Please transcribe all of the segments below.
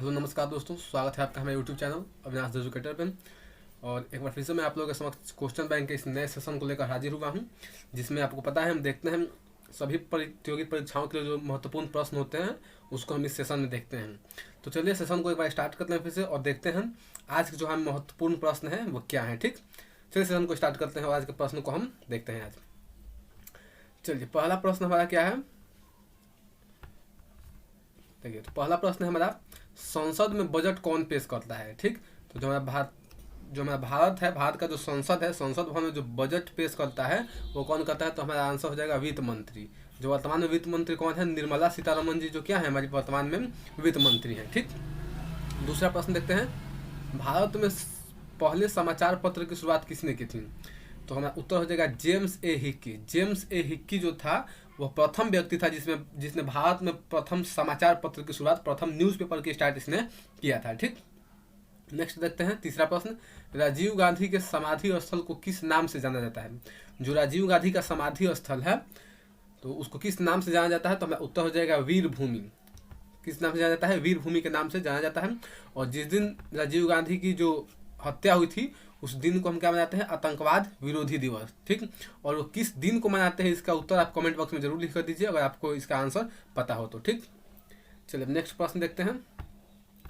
Hello नमस्कार दोस्तों, स्वागत है आपका हमारे YouTube channel Avinash the educator पे। और एक बार फिर से मैं आप लोगों के समक्ष क्वेश्चन बैंक के इस नए सेशन को लेकर हाजिर हुआ हूं, जिसमें आपको पता है हम देखते हैं सभी प्रतियोगी परीक्षाओं के लिए जो महत्वपूर्ण प्रश्न होते हैं उसको हम इस सेशन में देखते हैं। तो चलिए सेशन को एक बार स्टार्ट करते हैं फिर से और देखते हैं आज के जो हम महत्वपूर्ण प्रश्न है वो क्या है। ठीक, चलिए सेशन को स्टार्ट करते हैं और आज के प्रश्न को हम देखते हैं आज। चलिए पहला प्रश्न हमारा क्या है, देखिए तो पहला प्रश्न है हमारा, संसद में बजट कौन पेश करता है। ठीक, तो जो हमारा भारत है, भारत का जो संसद है, संसद भवन में जो बजट पेश करता है वो कौन करता है, तो हमारा आंसर हो जाएगा वित्त मंत्री। जो वर्तमान में वित्त मंत्री कौन है, निर्मला सीतारमण जी, जो क्या है हमारी वर्तमान में वित्त मंत्री है। ठीक, दूसरा प्रश्न देखते हैं, भारत में पहले समाचार पत्र की शुरुआत किसने की थी, तो हमारा उत्तर हो जाएगा जेम्स ए हिक्की। जेम्स ए हिक्की जो था वह प्रथम व्यक्ति था जिसने भारत में प्रथम समाचार पत्र की शुरुआत, प्रथम न्यूज़पेपर की स्टार्ट इसने किया था। ठीक, नेक्स्ट देखते हैं तीसरा प्रश्न, राजीव गांधी के समाधि स्थल को किस नाम से जाना जाता है। जो राजीव गांधी का समाधि स्थल है तो उसको किस नाम से जाना जाता है, तो हमारा उत्तर हो जाएगा वीर भूमि। किस नाम से जाना जाता है, वीर भूमि के नाम से जाना जाता है। और जिस दिन राजीव गांधी की जो हत्या हुई थी उस दिन को हम क्या मनाते हैं, आतंकवाद विरोधी दिवस। ठीक, और वो किस दिन को मनाते हैं इसका उत्तर आप कमेंट बॉक्स में जरूर लिख कर दीजिए अगर आपको इसका आंसर पता हो तो। ठीक, चलिए नेक्स्ट प्रश्न देखते हैं।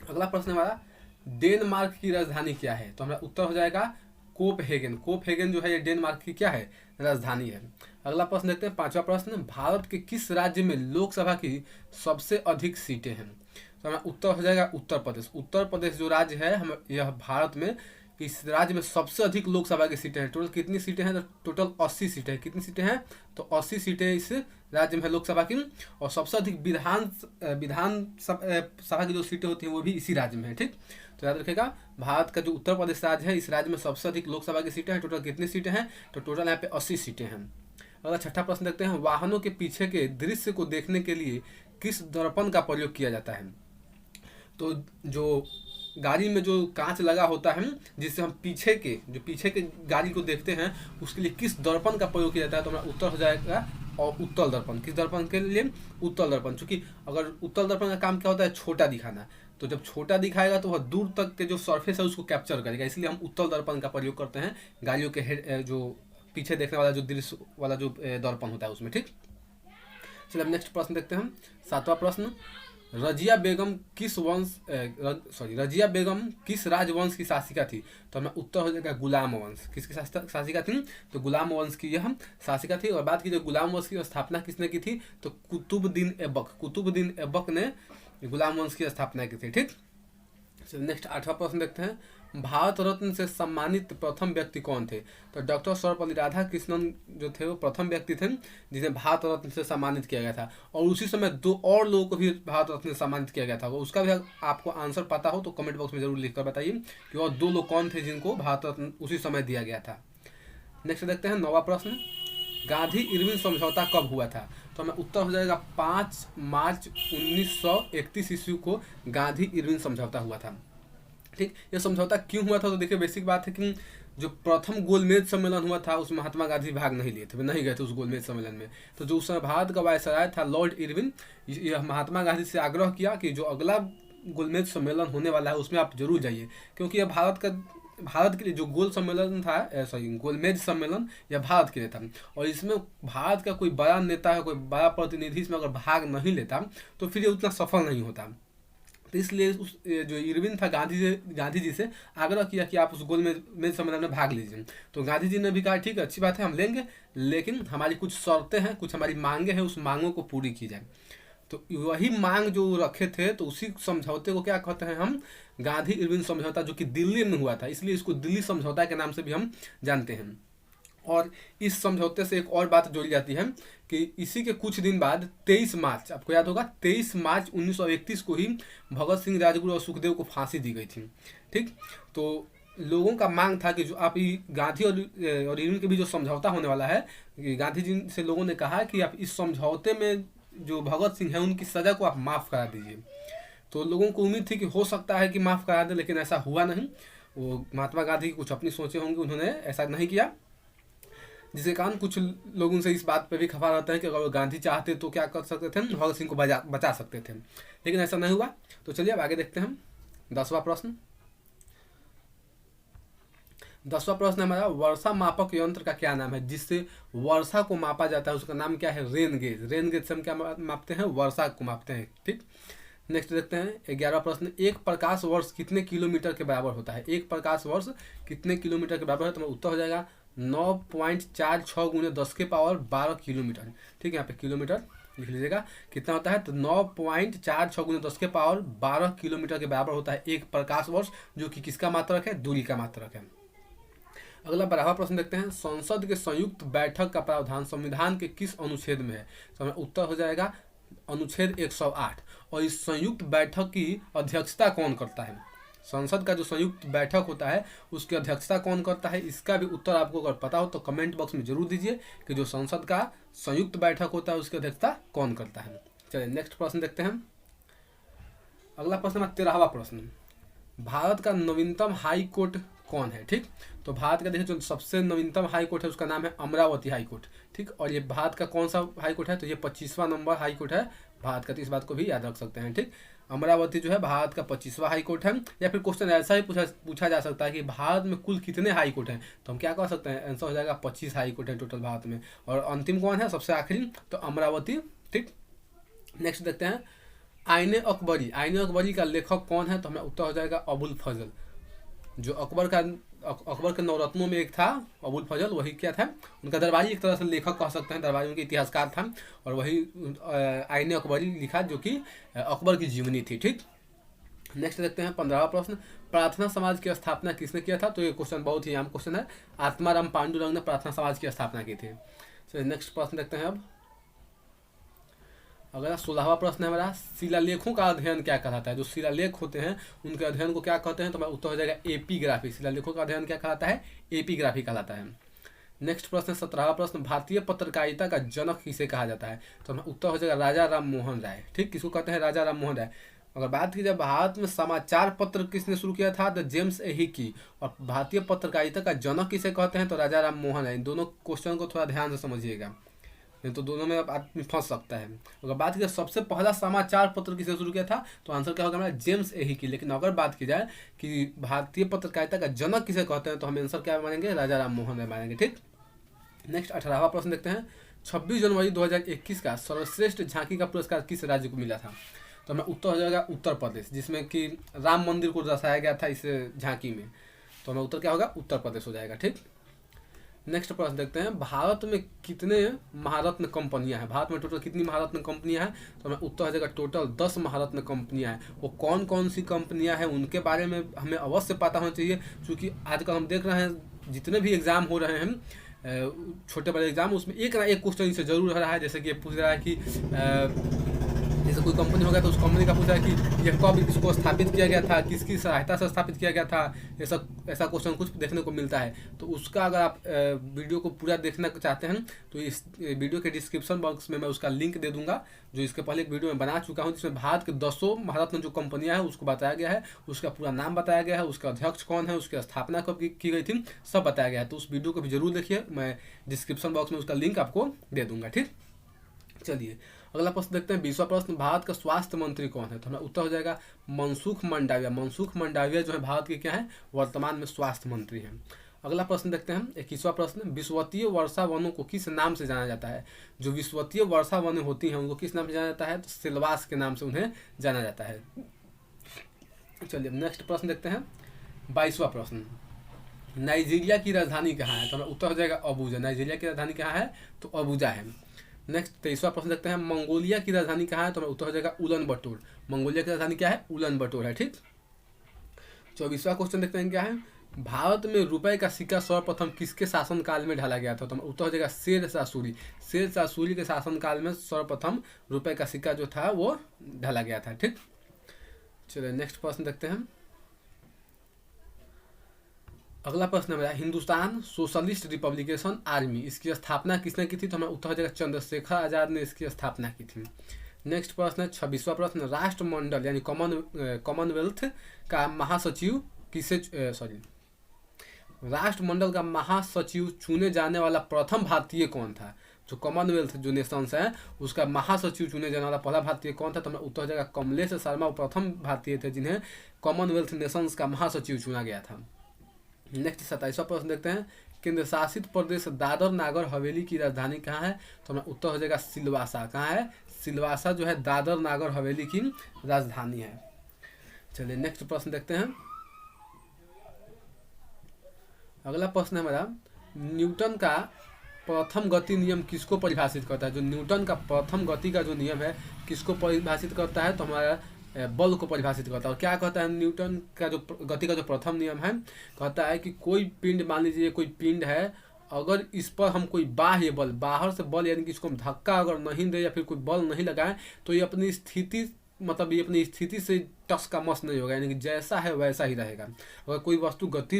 अगला प्रश्न हमारा, डेनमार्क की राजधानी क्या है, तो हमारा उत्तर हो जाएगा कोपहेगन। कोपहेगन जो है ये डेनमार्क की क्या है, राजधानी है। अगला प्रश्न देखते हैं, पांचवा प्रश्न, भारत के किस राज्य में लोकसभा की सबसे अधिक सीटें हैं, तो हमारा उत्तर हो जाएगा उत्तर प्रदेश। उत्तर प्रदेश जो राज्य है हम यह भारत में इस राज्य में सबसे अधिक लोकसभा की सीटें हैं। टोटल कितनी सीटें हैं, तो टोटल 80 सीटें हैं। कितनी सीटें हैं, तो 80 सीटें इस राज्य में है लोकसभा की। और सबसे अधिक विधान सभा की जो सीटें होती हैं वो भी इसी राज्य में है। ठीक, तो याद रखिएगा भारत का जो उत्तर प्रदेश राज्य है इस राज्य में सबसे अधिक लोकसभा की सीटें हैं। टोटल कितनी सीटें हैं, तो टोटल यहाँ पे 80 सीटें हैं। अगला छठा प्रश्न देखते हैं, वाहनों के पीछे के दृश्य को देखने के लिए किस दर्पण का प्रयोग किया जाता है। तो जो गाड़ी में जो कांच लगा होता है जिससे हम पीछे के गाड़ी को देखते हैं उसके लिए किस दर्पण का प्रयोग किया जाता है, तो हमारा उत्तर हो जाएगा और उत्तल दर्पण। किस दर्पण के लिए, उत्तल दर्पण। चूंकि अगर उत्तल दर्पण का काम क्या होता है, छोटा दिखाना, तो जब छोटा दिखाएगा तो वह दूर तक के जो सरफेस है उसको कैप्चर करेगा, इसलिए हम उत्तल दर्पण का प्रयोग करते हैं गाड़ियों के हेड जो पीछे देखने वाला जो दृश्य वाला जो दर्पण होता है उसमें। ठीक, चलिए अब नेक्स्ट प्रश्न देखते हैं। सातवां प्रश्न, रजिया बेगम किस राजवंश की शासिका थी, तो हमें उत्तर हो जाएगा गुलाम वंश। किसकी शासिका थी, तो गुलाम वंश की यह शासिका थी। और बात की जो गुलाम वंश की स्थापना किसने की थी, तो कुतुबुद्दीन ऐबक ने गुलाम वंश की स्थापना की थी। ठीक, नेक्स्ट आठवां प्रश्न देखते हैं, भारत रत्न से सम्मानित प्रथम व्यक्ति कौन थे, तो डॉक्टर सर्वपल्ली राधाकृष्णन जो थे वो प्रथम व्यक्ति थे जिन्हें भारत रत्न से सम्मानित किया गया था। और उसी समय दो और लोगों को भी भारत रत्न से सम्मानित किया गया था, वो उसका भी आपको आंसर पता हो तो कमेंट बॉक्स में जरूर लिख कर बताइए कि और दो लोग कौन थे जिनको भारत रत्न उसी समय दिया गया था। नेक्स्ट देखते हैं नौवां प्रश्न, गांधी इरविन समझौता कब हुआ था, तो हमें उत्तर हो जाएगा 5 मार्च 1931 ईस्वी को गांधी इरविन समझौता हुआ था। ठीक, ये समझौता क्यों हुआ था, तो देखिए बेसिक बात है कि जो प्रथम गोलमेज सम्मेलन हुआ था उसमें महात्मा गांधी भाग नहीं लिए थे, वे नहीं गए थे उस गोलमेज सम्मेलन में। तो जो उस समय भारत का वायसराय था लॉर्ड इरविन, यह महात्मा गांधी से आग्रह किया कि जो अगला गोलमेज सम्मेलन होने वाला है उसमें आप जरूर जाइए, क्योंकि यह भारत के लिए जो गोलमेज सम्मेलन यह भारत के लिए था। और इसमें भारत का कोई बड़ा नेता है, कोई बड़ा प्रतिनिधि इसमें अगर भाग नहीं लेता तो फिर ये उतना सफल नहीं होता। तो इसलिए उस जो इरविन था गांधी जी से आग्रह किया कि आप उस गोलमेज सम्मेलन में भाग लीजिए। तो गांधी जी ने भी कहा ठीक है, अच्छी बात है, हम लेंगे, लेकिन हमारी कुछ शर्तें हैं, कुछ हमारी मांगे हैं, उस मांगों को पूरी की जाए। तो वही मांग जो रखे थे तो उसी समझौते को क्या कहते हैं हम, गांधी इरविन समझौता, जो कि दिल्ली में हुआ था, इसलिए इसको दिल्ली समझौता के नाम से भी हम जानते हैं। और इस समझौते से एक और बात जोड़ी जाती है कि इसी के कुछ दिन बाद 23 मार्च, आपको याद होगा 23 मार्च 1931 को ही भगत सिंह, राजगुरु और सुखदेव को फांसी दी गई थी। ठीक, तो लोगों का मांग था कि जो आप गांधी और इरविन के बीच जो समझौता होने वाला है, गांधी जी से लोगों ने कहा कि आप इस समझौते में जो भगत सिंह है उनकी सज़ा को आप माफ़ करा दीजिए। तो लोगों को उम्मीद थी कि हो सकता है कि माफ़ करा दे, लेकिन ऐसा हुआ नहीं। वो महात्मा गांधी की कुछ अपनी सोचें होंगी, उन्होंने ऐसा नहीं किया। जिसके कारण कुछ लोग उनसे इस बात पे भी खफा रहते हैं कि अगर वो गांधी चाहते तो क्या कर सकते थे, भगत सिंह को बचा सकते थे, लेकिन ऐसा नहीं हुआ। तो चलिए अब आगे देखते हैं 10वां प्रश्न। 10वां प्रश्न हमारा, वर्षा मापक यंत्र का क्या नाम है जिससे वर्षा को मापा जाता है, उसका नाम क्या है? Rain gauge. रेन गेज से हम क्या मापते हैं? वर्षा को मापते हैं। ठीक, नेक्स्ट देखते हैं 11वां प्रश्न, एक प्रकाश वर्ष कितने किलोमीटर के बराबर होता है? एक प्रकाश वर्ष कितने किलोमीटर के बराबर है? तो उत्तर हो जाएगा 9.46 गुणे 10 के पावर 12 किलोमीटर। ठीक है, यहाँ पे किलोमीटर लिख लीजिएगा, कितना होता है? तो 9.46 गुणे 10 के पावर 12 किलोमीटर के बराबर होता है एक प्रकाश वर्ष, जो कि किसका मात्रक है? दूरी का मात्रक है। अगला 12वां प्रश्न देखते हैं, संसद के संयुक्त बैठक का प्रावधान संविधान के किस अनुच्छेद में है? तो उत्तर हो जाएगा अनुच्छेद 108। और इस संयुक्त बैठक की अध्यक्षता कौन करता है? संसद का जो संयुक्त बैठक होता है उसकी अध्यक्षता कौन करता है? इसका भी उत्तर आपको अगर पता हो तो कमेंट बॉक्स में जरूर दीजिए कि जो संसद का संयुक्त बैठक होता है उसकी अध्यक्षता कौन करता है। चलिए नेक्स्ट प्रश्न देखते हैं। अगला प्रश्न 13वां प्रश्न, भारत का नवीनतम हाई कोर्ट कौन है? ठीक, तो भारत का देखिए जो सबसे नवीनतम हाई कोर्ट है उसका नाम है अमरावती हाई कोर्ट। ठीक, और ये भारत का कौन सा हाई कोर्ट है? तो ये 25वां नंबर हाई कोर्ट है भारत का, तो इस बात को भी याद रख सकते हैं। ठीक, अमरावती जो है भारत का 25वां हाई कोर्ट है। या फिर क्वेश्चन ऐसा ही पूछा जा सकता है कि भारत में कुल कितने हाई कोर्ट हैं, तो हम क्या कह सकते हैं? आंसर हो जाएगा 25 हाई कोर्ट है टोटल भारत में। और अंतिम कौन है सबसे आखिरी? तो अमरावती। ठीक, नेक्स्ट देखते हैं आईने अकबरी। आईने अकबरी का लेखक कौन है? तो हमें उत्तर हो जाएगा अबुल फजल। जो अकबर के नवरत्नों में एक था अबुल फजल, वही क्या था? उनका दरबारी, एक तरह से लेखक कह सकते हैं, दरबारी उनके इतिहासकार था, और वही आईने अकबरी लिखा जो कि अकबर की जीवनी थी। ठीक, नेक्स्ट देखते हैं 15वां प्रश्न, प्रार्थना समाज की स्थापना किसने किया था? तो ये क्वेश्चन बहुत ही आम क्वेश्चन है, आत्माराम पांडुरंग ने प्रार्थना समाज की स्थापना की थी। चलिए नेक्स्ट प्रश्न देखते हैं। अब अगला 16वां प्रश्न है हमारा, शिलालेखों का अध्ययन क्या कहलाता है? जो शिलालेख होते हैं उनके अध्ययन को क्या कहते हैं? तो उत्तर हो जाएगा एपीग्राफी। शिलालेखों का अध्ययन क्या कहलाता है? एपीग्राफी कहलाता है। नेक्स्ट प्रश्न 17वां प्रश्न, भारतीय पत्रकारिता का जनक किसे कहा जाता है? तो उत्तर हो जाएगा राजा राम मोहन राय। ठीक, किसको कहते हैं? राजा राम मोहन राय। अगर बात की जाए भारत में समाचार पत्र किसने शुरू किया था? The James Hicky. और भारतीय पत्रकारिता का जनक किसे कहते हैं? तो राजा राम मोहन राय। इन दोनों क्वेश्चन को थोड़ा ध्यान से समझिएगा, नहीं तो दोनों में आदमी फंस सकता है। अगर बात की जाए सबसे पहला समाचार पत्र किसे शुरू किया था, तो आंसर क्या होगा हमारा? जेम्स एहिकी। लेकिन अगर बात की जाए कि भारतीय पत्रकारिता का जनक किसे कहते हैं, तो हम आंसर क्या मानेंगे? राजा राम मोहन राय मानेंगे। ठीक, नेक्स्ट 18वां प्रश्न देखते हैं, 26 जनवरी 2021 का सर्वश्रेष्ठ झांकी का पुरस्कार किस राज्य को मिला था? तो हमें उत्तर हो जाएगा उत्तर प्रदेश, जिसमें कि राम मंदिर को दर्शाया गया था इस झांकी में। तो हमें उत्तर क्या होगा? उत्तर प्रदेश हो जाएगा। ठीक, नेक्स्ट प्रश्न देखते हैं, भारत में कितने महारत्न कंपनियां हैं? भारत में टोटल कितनी महारत्न कंपनियां हैं? तो हमें उत्तर हो जाएगा टोटल 10 महारत्न कंपनियां हैं। वो कौन कौन सी कंपनियां हैं उनके बारे में हमें अवश्य पता होना चाहिए, क्योंकि आजकल हम देख रहे हैं जितने भी एग्जाम हो रहे हैं छोटे बड़े एग्जाम, उसमें एक ना एक क्वेश्चन इससे जरूर रहा है। जैसे कि ये पूछ रहा है कि जैसे कोई कंपनी होगा तो उस कंपनी का पूछा है कि यह कब इसको स्थापित किया गया था, किसकी सहायता से स्थापित किया गया था, ऐसा क्वेश्चन कुछ देखने को मिलता है। तो उसका अगर आप वीडियो को पूरा देखना चाहते हैं तो इस वीडियो के डिस्क्रिप्शन बॉक्स में मैं उसका लिंक दे दूंगा, जो इसके पहले एक वीडियो में बना चुका हूँ, जिसमें भारत के 10 महारत्न जो कंपनियां हैं उसको बताया गया है, उसका पूरा नाम बताया गया है, उसका अध्यक्ष कौन है, उसकी स्थापना कब की गई थी, सब बताया गया है। तो उस वीडियो को भी जरूर देखिए, मैं डिस्क्रिप्शन बॉक्स में उसका लिंक आपको दे दूंगा। ठीक, चलिए अगला प्रश्न देखते हैं 20वां प्रश्न, भारत का स्वास्थ्य मंत्री कौन है? तो हमारा उत्तर हो जाएगा मनसुख मंडाविया। मनसुख मंडाविया जो है भारत के क्या है? वर्तमान में स्वास्थ्य मंत्री हैं। अगला प्रश्न देखते हैं 21वां प्रश्न, विश्ववीय वर्षा वनों को किस नाम से जाना जाता है? जो विश्ववीय वर्षा वन होती हैं उनको किस नाम से जाना जाता है? तो सिलवास के नाम से उन्हें जाना जाता है। चलिए नेक्स्ट प्रश्न देखते हैं 22वां प्रश्न, नाइजीरिया की राजधानी कहाँ है? तो हमारा उत्तर हो जाएगा अबूजा। नाइजीरिया की राजधानी कहाँ है? तो अबूजा है। नेक्स्ट 23वां प्रश्न देखते हैं, मंगोलिया की राजधानी कहाँ है? तो उत्तर हो जाएगा उलन बटोर। मंगोलिया की राजधानी क्या है? उलन बटोर है। ठीक, 24वां क्वेश्चन देखते हैं क्या है, भारत में रुपए का सिक्का सर्वप्रथम किसके शासनकाल में ढाला गया था? तो उत्तर हो जाएगा शेर शाह सूरी। शेर शाह सूरी के शासनकाल में सर्वप्रथम रुपए का सिक्का जो था वो ढाला गया था। ठीक, चलिए नेक्स्ट प्रश्न देखते हैं। अगला प्रश्न है हिंदुस्तान सोशलिस्ट रिपब्लिकेशन आर्मी, इसकी स्थापना किसने की थी? तो हमें उत्तर हो जाएगा चंद्रशेखर आजाद ने इसकी स्थापना की थी। नेक्स्ट प्रश्न है 26वां प्रश्न, राष्ट्रमंडल यानी कॉमनवेल्थ का महासचिव किसे राष्ट्रमंडल का महासचिव चुने जाने वाला प्रथम भारतीय कौन था? जो कॉमनवेल्थ जो नेशंस है उसका महासचिव चुने जाने वाला पहला भारतीय कौन था? तो उत्तर हो जाएगा कमलेश शर्मा। वो प्रथम भारतीय थे जिन्हें कॉमनवेल्थ नेशंस का महासचिव चुना गया था। नेक्स्ट 27वां प्रश्न देखते हैं। केंद्र शासित प्रदेश दादर नागर हवेली की राजधानी कहाँ है? तो हमारा उत्तर हो जाएगा सिलवासा। कहाँ है? सिलवासा जो है दादर नागर हवेली की राजधानी है। चलिए नेक्स्ट प्रश्न देखते हैं। अगला प्रश्न है हमारा, न्यूटन का प्रथम गति नियम किसको परिभाषित करता है? जो न्यूटन का प्रथम गति का जो नियम है किसको परिभाषित करता है? तो हमारा बल को परिभाषित करता है। और क्या कहता है न्यूटन का जो गति का जो प्रथम नियम है? कहता है कि कोई पिंड, मान लीजिए कोई पिंड है, अगर इस पर हम कोई बाह्य बल, बाहर से बल यानी कि इसको हम धक्का अगर नहीं दे या फिर कोई बल नहीं लगाए तो ये अपनी स्थिति, मतलब ये अपनी स्थिति से टस का मस नहीं होगा, यानी कि जैसा है वैसा ही रहेगा। अगर कोई वस्तु गति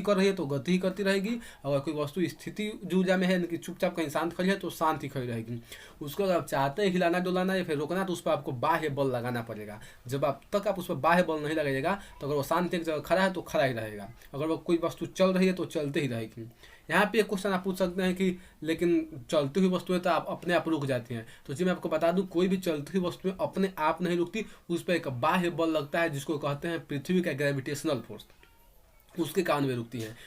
कर रही है तो गति ही करती रहेगी, अगर कोई वस्तु स्थिति ऊर्जा में है यानी कि चुपचाप कहीं शांत खड़ी है तो शांत ही खड़ी रहेगी। उसको अगर आप चाहते हैं हिलाना डुलाना या फिर रोकना तो उस पर आपको बाह्य बल लगाना पड़ेगा। जब आप तक आप उस पर बाह्य बल नहीं लगाइएगा तो अगर वो शांत एक जगह खड़ा है तो खड़ा ही रहेगा, अगर वो कोई वस्तु चल रही है तो चलते ही रहेगी। यहाँ पे एक क्वेश्चन आप पूछ सकते हैं कि लेकिन चलती हुई वस्तुएं तो आप अपने आप रुक जाती हैं। तो जी मैं आपको बता दूं, कोई भी चलती हुई वस्तुएं अपने आप नहीं रुकती, उस पर एक बाह्य बल लगता है जिसको कहते हैं पृथ्वी का ग्रेविटेशनल फोर्स, उसके कारण वे रुकती हैं।